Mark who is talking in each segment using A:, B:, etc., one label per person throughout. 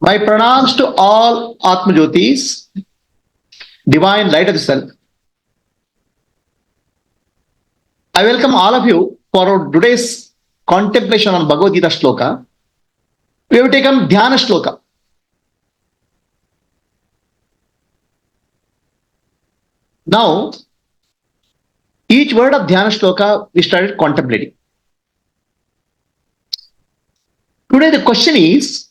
A: My pranams to all Atma Jyotis, divine light of the self. I welcome all of you for today's contemplation on Bhagavad Gita shloka. We have taken Dhyana shloka. Now, each word of Dhyana shloka we started contemplating. Today the question is,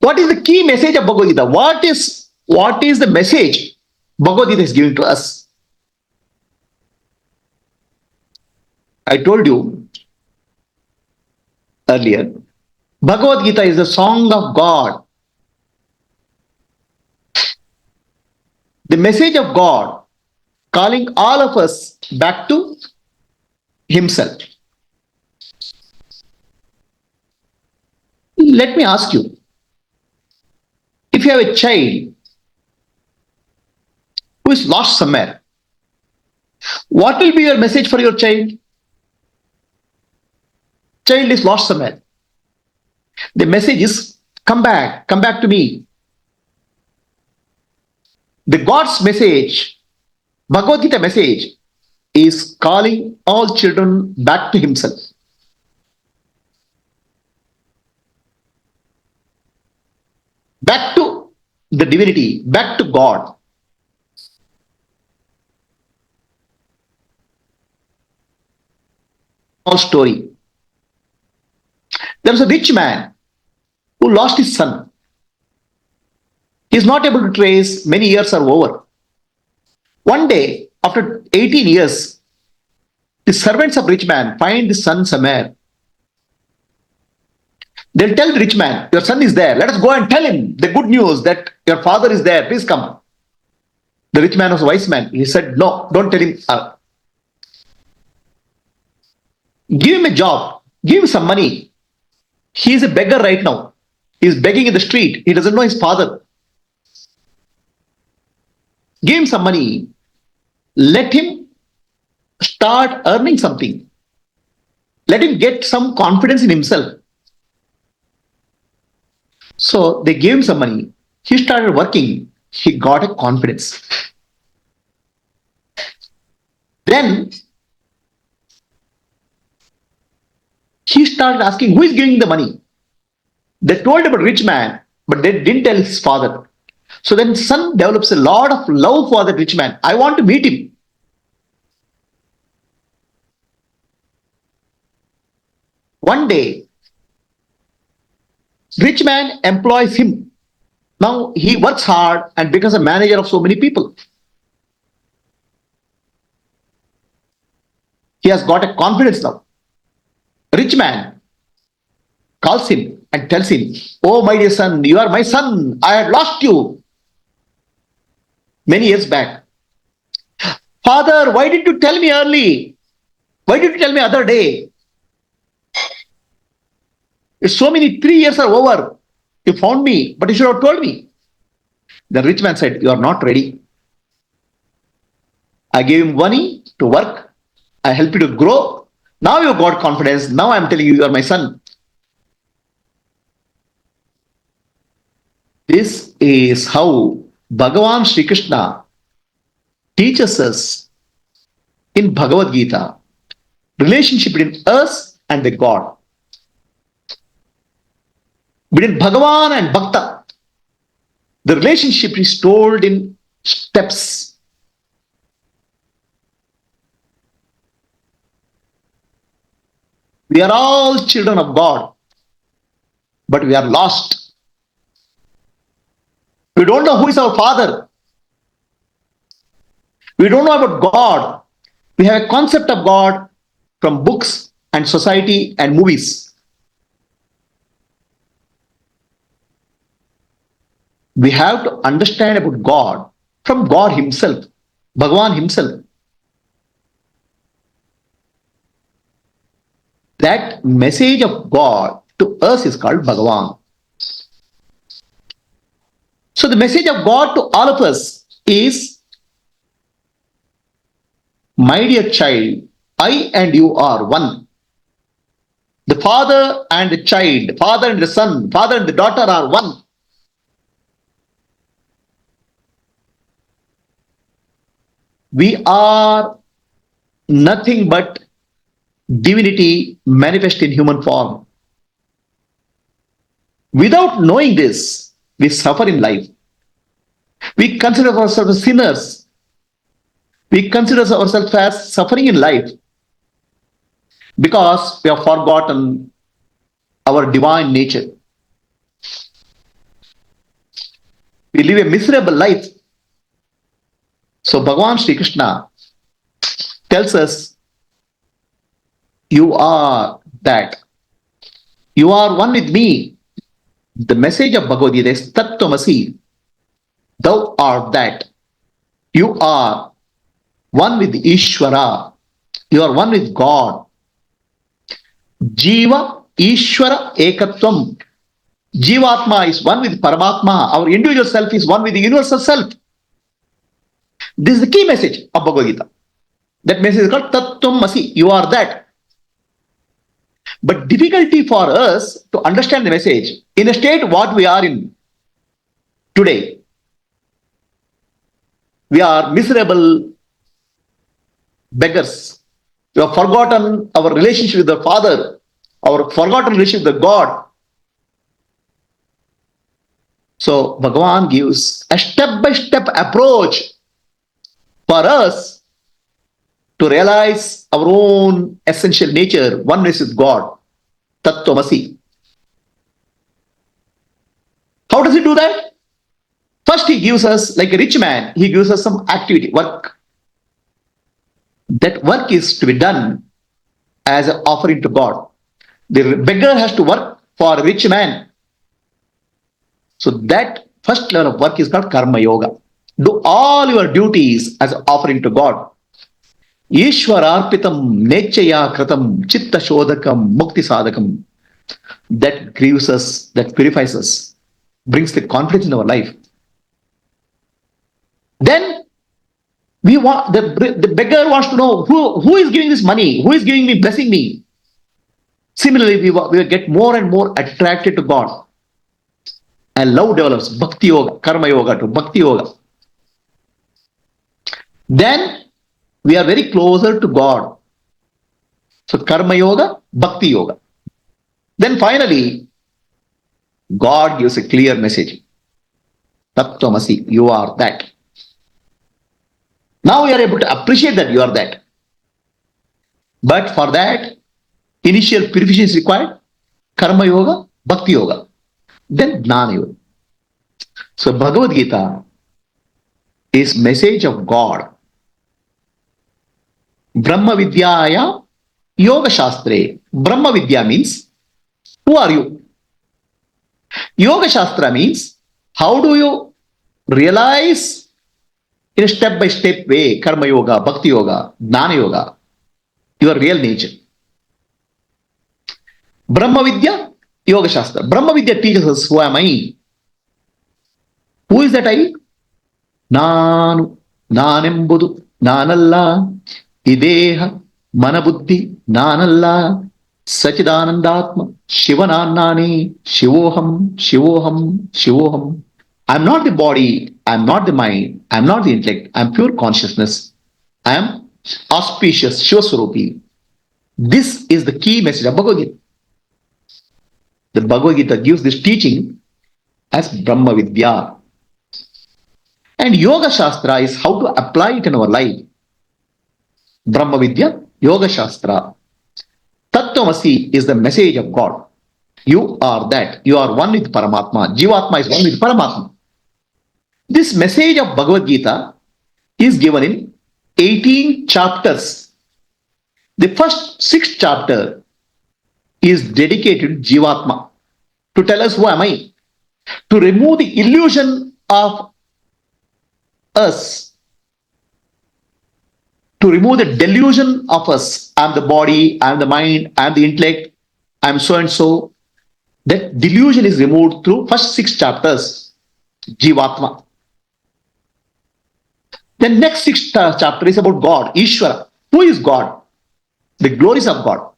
A: what is the key message of Bhagavad Gita? What is the message Bhagavad Gita is giving to us? I told you earlier, Bhagavad Gita is the song of God. The message of God calling all of us back to Himself. Let me ask you, if you have a child who is lost somewhere, what will be your message for your child? Child is lost somewhere. The message is, come back to me. The God's message, Bhagavad Gita message, is calling all children back to Himself. Back to the divinity, back to God. Small story. There was a rich man who lost his son. He is not able to trace, many years are over. One day, after 18 years, the servants of rich man find the son somewhere. They'll tell the rich man, your son is there. Let us go and tell him the good news that your father is there. Please come. The rich man was a wise man. He said, no, don't tell him. Give him a job. Give him some money. He is a beggar right now. He is begging in the street. He doesn't know his father. Give him some money. Let him start earning something. Let him get some confidence in himself. So they gave him some money. He started working. He got a confidence. Then he started asking, who is giving the money? They told about rich man, but they didn't tell his father. So then son develops a lot of love for the rich man. I want to meet him. One day, rich man employs him. Now he works hard and becomes a manager of so many people. He has got a confidence now. Rich man calls him and tells him, oh my dear son, you are my son. I had lost you many years back. Father, why did you tell me early? Why did you tell me other day? It's so many, 3 years are over. You found me, but you should have told me. The rich man said, you are not ready. I gave him money to work. I helped you to grow. Now you got confidence. Now I am telling you, you are my son. This is how Bhagavan Sri Krishna teaches us in Bhagavad Gita relationship between us and the God. Between Bhagavan and Bhakta, the relationship is told in steps. We are all children of God, but we are lost. We don't know who is our father. We don't know about God. We have a concept of God from books and society and movies. We have to understand about God from God Himself, Bhagavan Himself. That message of God to us is called Bhagavan. So the message of God to all of us is, my dear child, I and you are one. The father and the child, father and the son, father and the daughter are one. We are nothing but divinity manifest in human form. Without knowing this, we suffer in life. We consider ourselves sinners. We consider ourselves as suffering in life because we have forgotten our divine nature. We live a miserable life. So Bhagavan Sri Krishna tells us, you are that. You are one with me. The message of Bhagavad Gita is Tattvamasi. Thou art that. You are one with Ishvara. You are one with God. Jiva Ishvara Ekatvam. Jivatma is one with Paramatma. Our individual self is one with the universal self. This is the key message of Bhagavad Gita. That message is called Tattvamasi. You are that. But difficulty for us to understand the message in a state what we are in today. We are miserable beggars. We have forgotten our relationship with the Father, our forgotten relationship with God. So Bhagavan gives a step-by-step approach for us to realize our own essential nature, oneness with God, Tattvamasi. How does he do that? First, he gives us, like a rich man, he gives us some activity, work. That work is to be done as an offering to God. The beggar has to work for a rich man. So that first level of work is called Karma Yoga. Do all your duties as an offering to God. Ishwararpitam nechaya kratam chitta shodakam mukti sadakam. That grieves us, that purifies us, brings the confidence in our life. Then we want the beggar wants to know who is giving this money, who is giving me, blessing me. Similarly, we will get more and more attracted to God. And love develops, bhakti yoga, karma yoga to bhakti yoga. Then we are very closer to God. So karma yoga, bhakti yoga. Then finally, God gives a clear message. Tattvamasi, you are that. Now we are able to appreciate that you are that. But for that, initial purification is required. Karma yoga, bhakti yoga. Then Jnana yoga. So Bhagavad Gita is message of God. Brahma Vidyaya Yoga Shastre. Brahma Vidya means, who are you? Yoga Shastra means, how do you realize in a step-by-step way, Karma Yoga, Bhakti Yoga, Jnana Yoga, your real nature. Brahma Vidya, Yoga Shastra. Brahma Vidya teaches us, who am I? Who is that I? Nanu, Nanembudu, Nanalla, Ideha, Manabuddhi, Nanalla, Sachidanandatma, Shivanannani, Shivoham, Shivoham, Shivoham. I'm not the body, I'm not the mind, I'm not the intellect, I'm pure consciousness. I am auspicious, Shivaswarupi. This is the key message of Bhagavad Gita. The Bhagavad Gita gives this teaching as Brahma Vidya. And Yoga Shastra is how to apply it in our life. Brahma Vidya, Yoga Shastra. Tattvamasi is the message of God. You are that. You are one with Paramatma. Jivatma is one with Paramatma. This message of Bhagavad Gita is given in 18 chapters. The first 6 chapters is dedicated to Jivatma, to tell us who am I, to remove the illusion of us, to remove the delusion of us. I am the body, I am the mind, I am the intellect, I am so and so. That delusion is removed through first 6 chapters, Jivatma. Then next 6 chapter is about God, Ishvara. Who is God? The glories of God.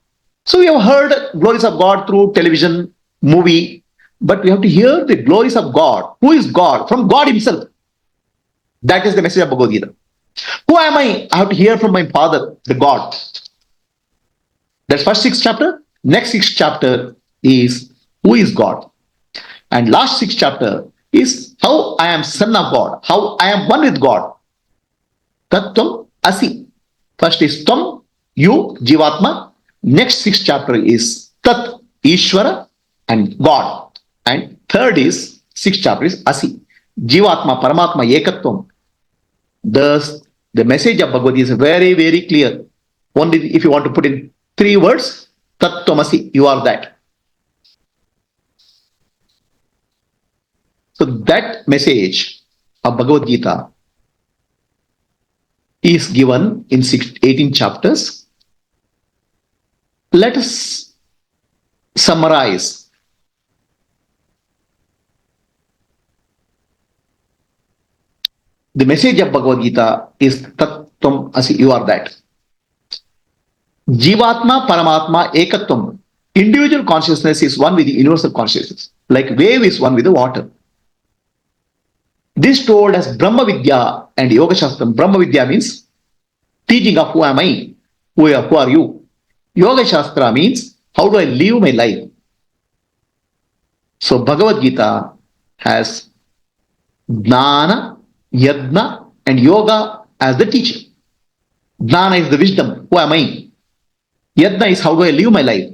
A: So we have heard glories of God through television, movie, but we have to hear the glories of God. Who is God? From God himself. That is the message of Bhagavad Gita. Who am I? I have to hear from my Father, the God. That's first sixth chapter. Next sixth chapter is who is God. And last sixth chapter is how I am son of God, how I am one with God. Tattvam Asi. First is Tvam, you, Jivatma. Next sixth chapter is Tat, Ishvara and God. And third is, sixth chapter is Asi. Jivatma, Paramatma, Ekatvam. Thus, the message of Bhagavad Gita is very, very clear. Only if you want to put in 3 words, Tattvamasi, you are that. So that message of Bhagavad Gita is given in 18 chapters. Let us summarize. The message of Bhagavad Gita is Tattvam Asi, you are that. Jivatma, Paramatma, Ekatvam. Individual consciousness is one with the universal consciousness. Like wave is one with the water. This told as Brahma Vidya and Yoga Shastram. Brahma Vidya means teaching of who am I, who are you. Yoga Shastra means how do I live my life. So Bhagavad Gita has Jnana, Yajna and Yoga as the teacher. Jnana is the wisdom, who am I. Yajna is how do I live my life.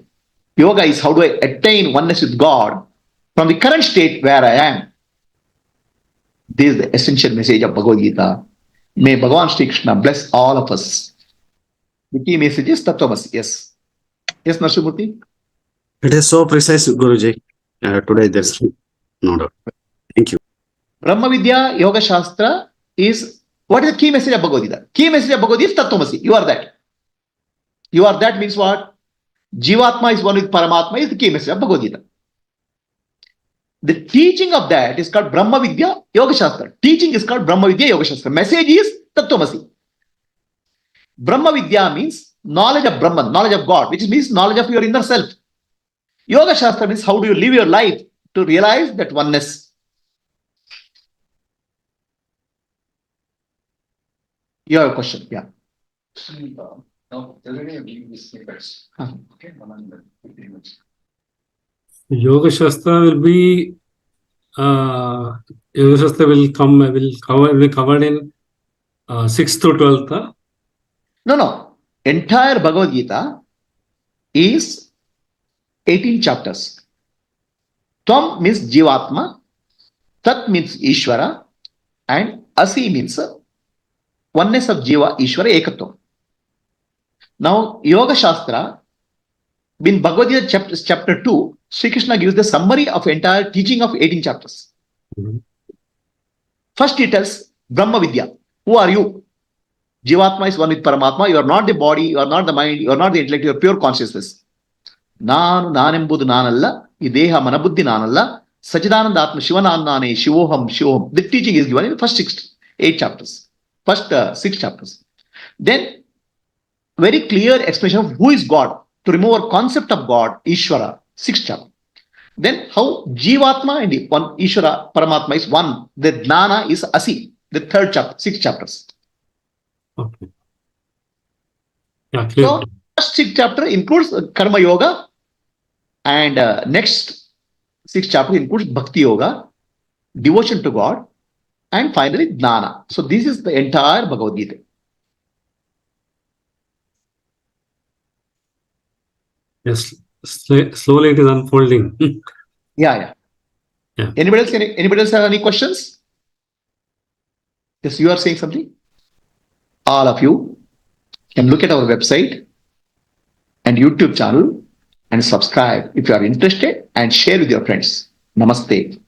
A: Yoga is how do I attain oneness with God from the current state where I am. This is the essential message of Bhagavad Gita. May Bhagavan Shri Krishna bless all of us. The key message is Tattvamasi. Yes. Yes, Narsimurti?
B: It is so precise, Guruji. Today there's no doubt. Thank you.
A: Brahma Vidya Yoga Shastra is, what is the key message of Bhagavad Gita? Key message of Bhagavad Gita is Tattvamasi. You are that. You are that means what? Jivatma is one with Paramatma is the key message of Bhagavad Gita. The teaching of that is called Brahma Vidya Yoga Shastra. Teaching is called Brahma Vidya Yoga Shastra. Message is Tattvamasi. Brahma Vidya means knowledge of Brahman, knowledge of God, which means knowledge of your inner self. Yoga Shastra means how do you live your life to realize that oneness. You have a question? Yeah.
C: Now, tell me the snippets. Okay, 115 minutes.
D: Yoga Shastra will be Yoga Shastra will be covered in 6th to 12th.
A: No. Entire Bhagavad Gita is 18 chapters. Tvam means Jivatma, Tat means Ishvara, and Asi means oneness of Jiva, Ishvara, Ekatvam. Now, Yoga Shastra, in Bhagavad Gita chapter 2, Sri Krishna gives the summary of entire teaching of 18 chapters. First he tells Brahma Vidya. Who are you? Jivatma is one with Paramatma. You are not the body, you are not the mind, you are not the intellect, you are pure consciousness. Nanembudu nanalla, ideha manabuddhi nanalla, Sachidananda Atma Shivanandane, Shivoham. The teaching is given in the first 8 chapters. First 6 chapters. Then, very clear explanation of who is God. To remove our concept of God, Ishvara, 6th chapter. Then how Jivatma and one Ishvara, Paramatma is one. The Jnana is Asi, the 3rd chapter, 6 chapters.
D: Okay. Yeah, clear.
A: So, first 6 chapter includes Karma Yoga, and next 6 chapter includes Bhakti Yoga, devotion to God, and finally Jnana. So, this is the entire Bhagavad Gita.
D: Yes, slowly it is unfolding.
A: Yeah. Anybody else have any questions? Yes, you are saying something? All of you can look at our website and YouTube channel and subscribe if you are interested and share with your friends. Namaste.